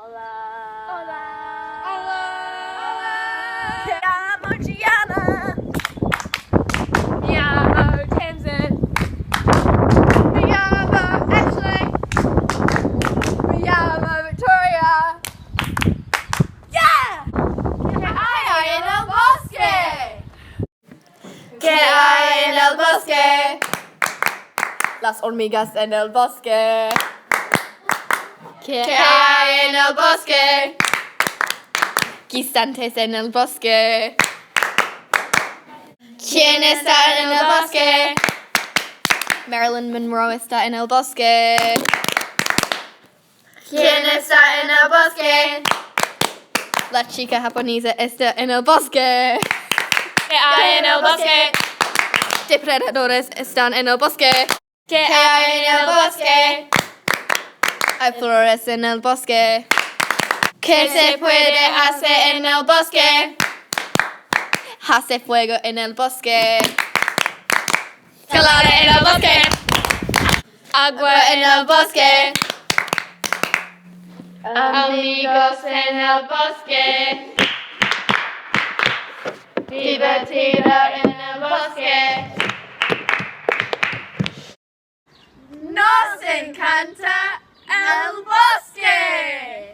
Hola. Hola. Hola. Hola. Me llamo Gianna. Me llamo Tamsin. Me llamo Ashley. Me llamo Victoria. Yeah. ¿Qué hay en el bosque? ¿Qué hay en el bosque? Las hormigas en el bosque. ¿Qué hay en el bosque? Guisantes en el bosque. ¿Quién está en el bosque? Marilyn Monroe está en el bosque. ¿Quién está en el bosque? La chica japonesa está en el bosque. ¿Qué hay en el bosque? Depredadores están en el bosque. ¿Qué hay en el bosque? Hay flores en el bosque. ¿Qué se puede hacer en el bosque? Hace fuego en el bosque. Calor en el bosque. Agua en el bosque. Amigos en el bosque. Divertido en el bosque. Nos encanta el bosque.